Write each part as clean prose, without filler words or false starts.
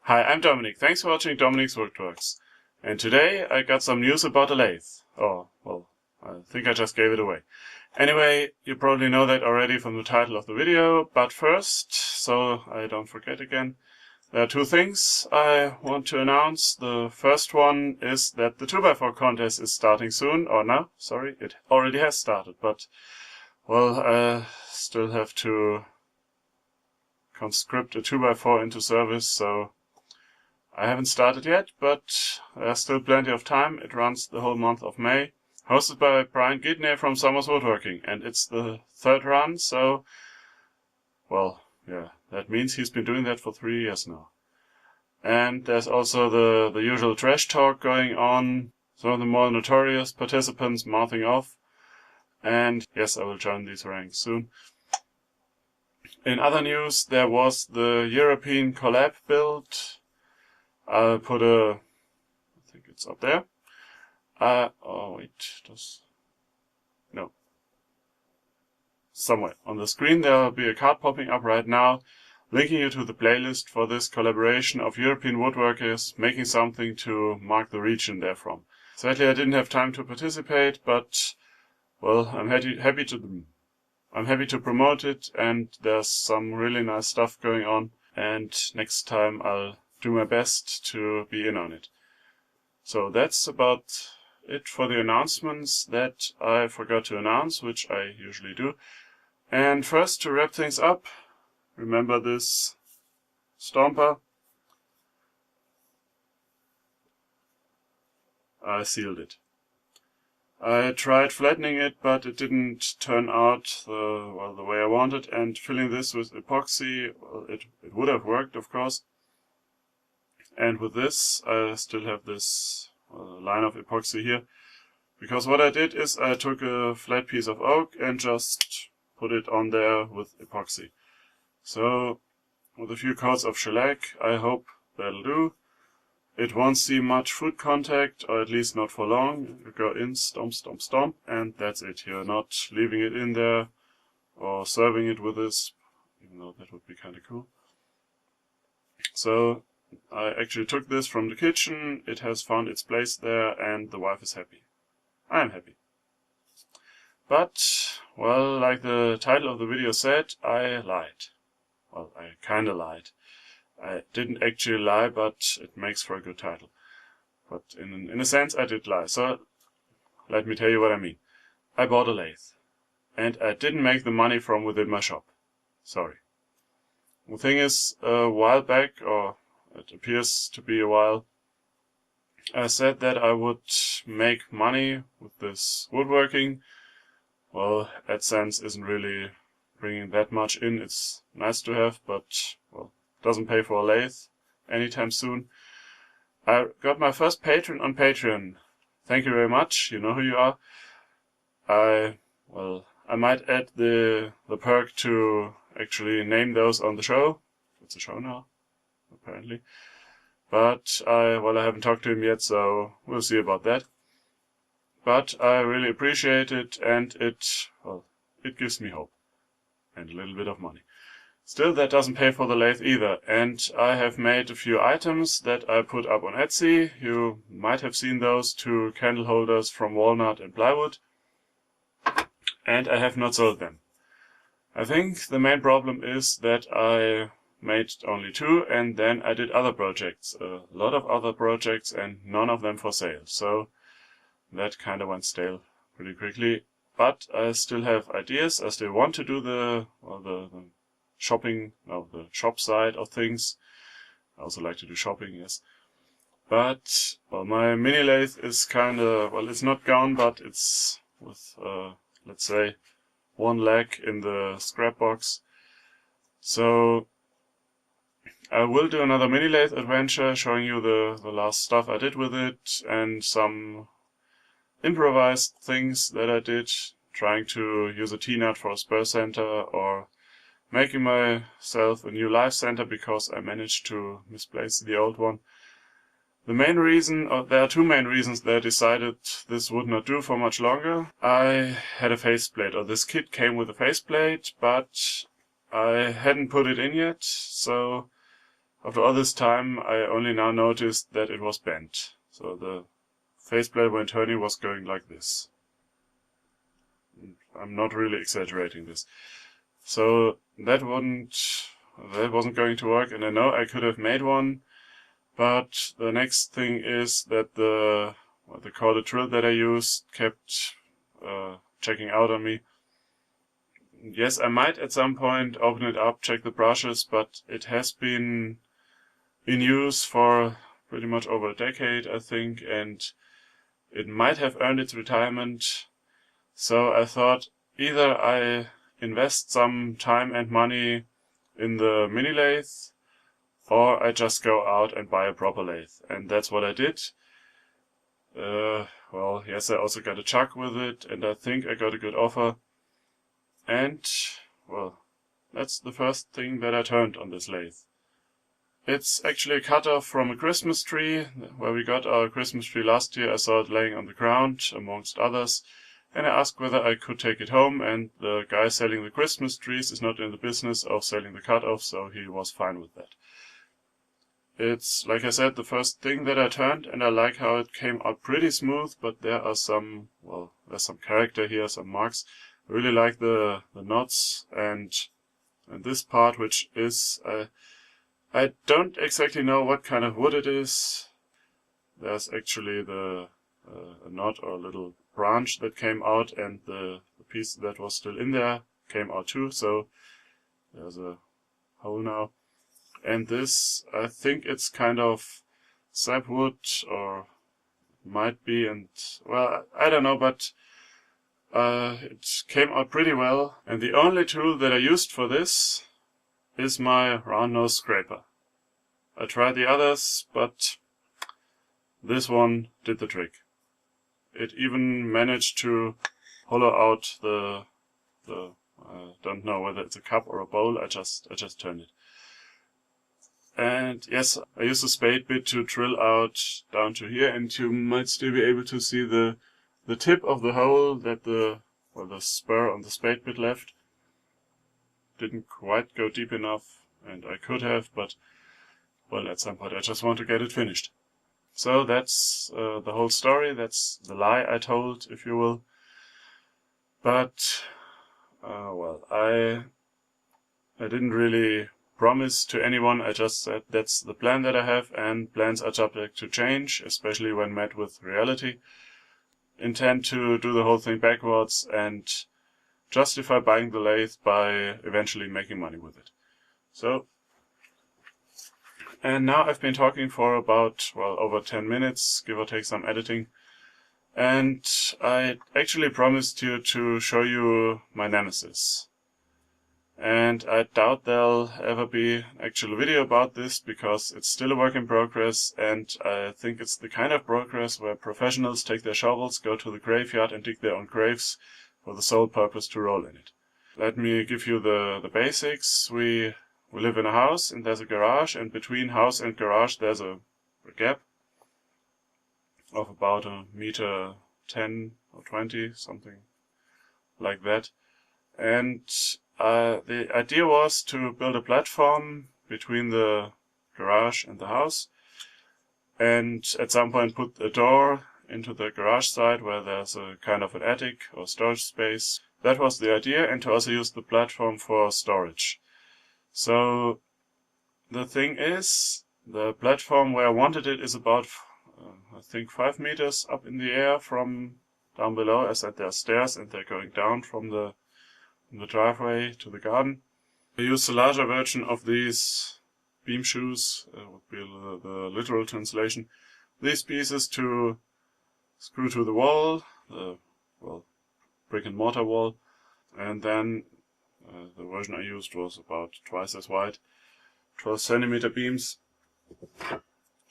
Hi, I'm Dominic. Thanks for watching Dominic's Woodworks. And today I got some news about a lathe. Oh, well, I think I just gave it away. Anyway, you probably know that already from the title of the video, but first, so I don't forget again, there are two things I want to announce. The first one is that the 2x4 contest is starting soon, or no, sorry, it already has started, but, well, I still have to conscript a 2x4 into service, so I haven't started yet, but there's still plenty of time. It runs the whole month of May. Hosted by Brian Gidney from Summers Woodworking, and it's the third run, so, well, yeah, that means he's been doing that for 3 years now. And there's also the usual trash talk going on, some of the more notorious participants mouthing off, and yes, I will join these ranks soon. In other news, there was the European collab build. I'll put I think it's up there. Oh wait, no. Somewhere on the screen there will be a card popping up right now, linking you to the playlist for this collaboration of European woodworkers making something to mark the region they're from. Sadly, I didn't have time to participate, but, well, I'm happy to promote it, and there's some really nice stuff going on, and next time I'll do my best to be in on it. So that's about it for the announcements that I forgot to announce, which I usually do. And first, to wrap things up, remember this stomper? I sealed it. I tried flattening it, but it didn't turn out the way I wanted, and filling this with epoxy, well, it would have worked, of course. And with this, I still have this line of epoxy here, because what I did is I took a flat piece of oak and just put it on there with epoxy. So, with a few coats of shellac, I hope that'll do. It won't see much foot contact, or at least not for long. You go in, stomp, stomp, stomp, and that's it. You're not leaving it in there or serving it with this, even though that would be kind of cool. So, I actually took this from the kitchen, it has found its place there, and the wife is happy. I'm happy. But, well, like the title of the video said, I lied. Well, I kinda lied. I didn't actually lie, but it makes for a good title. But in a sense, I did lie. So, let me tell you what I mean. I bought a lathe. And I didn't make the money from within my shop. Sorry. The thing is, a while back, or it appears to be a while, I said that I would make money with this woodworking. Well, AdSense isn't really bringing that much in. It's nice to have, but, well, doesn't pay for a lathe anytime soon. I got my first patron on Patreon. Thank you very much. You know who you are. I might add the perk to actually name those on the show. It's a show now, apparently. But I haven't talked to him yet, so we'll see about that. But I really appreciate it, and it gives me hope. And a little bit of money. Still, that doesn't pay for the lathe either, and I have made a few items that I put up on Etsy. You might have seen those, 2 candle holders from walnut and plywood. And I have not sold them. I think the main problem is that I made only 2, and then I did other projects, a lot of other projects, and none of them for sale. So that kind of went stale pretty quickly. But I still have ideas. I still want to do the shop side of things. I also like to do shopping, yes. But, well, my mini lathe is kind of, well, it's not gone, but it's with, let's say, 1 leg in the scrap box. So I will do another mini lathe adventure showing you the last stuff I did with it and some improvised things that I did, trying to use a T-nut for a spur center or making myself a new live center because I managed to misplace the old one. The main reason, or there are 2 main reasons that I decided this would not do for much longer. I had a faceplate, or this kit came with a faceplate, but I hadn't put it in yet, so After all this time, I only now noticed that it was bent. So the faceplate, when turning, was going like this. I'm not really exaggerating this. So that wasn't going to work, and I know I could have made one, but the next thing is that the corded drill that I used kept checking out on me. Yes, I might at some point open it up, check the brushes, but it has been in use for pretty much over a decade, I think, and it might have earned its retirement. So I thought either I invest some time and money in the mini lathe, or I just go out and buy a proper lathe. And that's what I did. Well, yes, I also got a chuck with it, and I think I got a good offer. And, well, that's the first thing that I turned on this lathe. It's actually a cutoff from a Christmas tree, where we got our Christmas tree last year. I saw it laying on the ground, amongst others, and I asked whether I could take it home, and the guy selling the Christmas trees is not in the business of selling the cutoff, so he was fine with that. It's, like I said, the first thing that I turned, and I like how it came out pretty smooth, but there are some, well, there's some character here, some marks. I really like the knots and this part, which is, I don't exactly know what kind of wood it is. There's actually a knot or a little branch that came out, and the piece that was still in there came out too, so there's a hole now. And this, I think it's kind of sapwood, or might be, and, well, I don't know, but it came out pretty well. And the only tool that I used for this is my round nose scraper. I tried the others, but this one did the trick. It even managed to hollow out the I don't know whether it's a cup or a bowl. I just turned it. And yes, I used a spade bit to drill out down to here, and you might still be able to see the tip of the hole that the spur on the spade bit left. Didn't quite go deep enough, and I could have, but, well, at some point I just want to get it finished. So that's the whole story. That's the lie I told, if you will. But, well, I didn't really promise to anyone. I just said that's the plan that I have, and plans are subject to change, especially when met with reality. Intend to do the whole thing backwards and justify buying the lathe by eventually making money with it. So, and now I've been talking for about, well, over 10 minutes, give or take some editing. And I actually promised you to show you my Nemesis. And I doubt there'll ever be an actual video about this, because it's still a work in progress, and I think it's the kind of progress where professionals take their shovels, go to the graveyard and dig their own graves for the sole purpose to roll in it. Let me give you the basics. We live in a house, and there's a garage, and between house and garage there's a gap of about 1.10 meters or 20, something like that. And the idea was to build a platform between the garage and the house, and at some point put a door into the garage side where there's a kind of an attic or storage space. That was the idea, and to also use the platform for storage. So the thing is, the platform where I wanted it is about, I think, 5 meters up in the air from down below. I said there are stairs, and they're going down from the driveway to the garden. I used a larger version of these beam shoes, would be the literal translation. These pieces to screw to the wall, well, brick and mortar wall, and then the version I used was about twice as wide, 12 centimeter beams.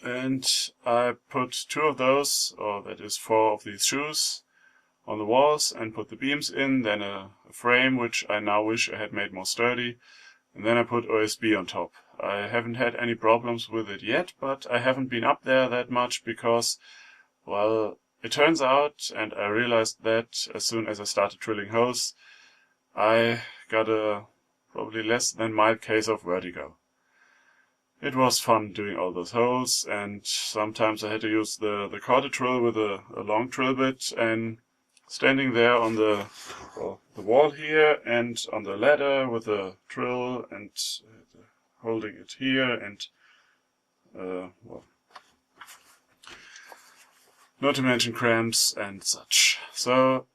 And I put 2 of those, or that is 4 of these shoes, on the walls and put the beams in, then a frame which I now wish I had made more sturdy, and then I put OSB on top. I haven't had any problems with it yet, but I haven't been up there that much because, well, it turns out, and I realized that as soon as I started drilling holes, I got a probably less than mild case of vertigo. it was fun doing all those holes, and sometimes I had to use the corded drill with a long drill bit, and standing there on the wall here and on the ladder with a drill and holding it here and well, not to mention cramps and such. So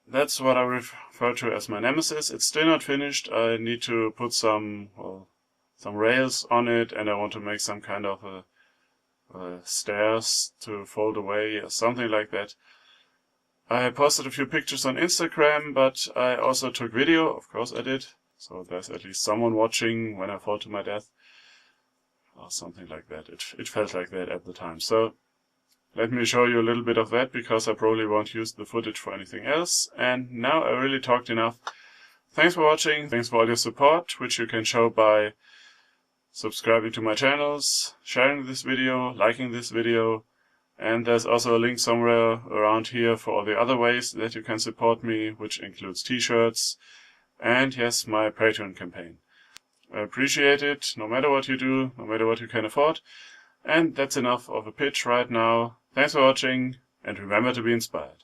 that's what I refer to as my Nemesis. It's still not finished. I need to put some rails on it, and I want to make some kind of stairs to fold away or something like that. I posted a few pictures on Instagram, but I also took video. Of course I did. So there's at least someone watching when I fall to my death. Or something like that. It felt like that at the time. So let me show you a little bit of that, because I probably won't use the footage for anything else. And now I really talked enough. Thanks for watching. Thanks for all your support, which you can show by subscribing to my channels, sharing this video, liking this video. And there's also a link somewhere around here for all the other ways that you can support me, which includes t-shirts and, yes, my Patreon campaign. I appreciate it, no matter what you do, no matter what you can afford. And that's enough of a pitch right now. Thanks for watching, and remember to be inspired.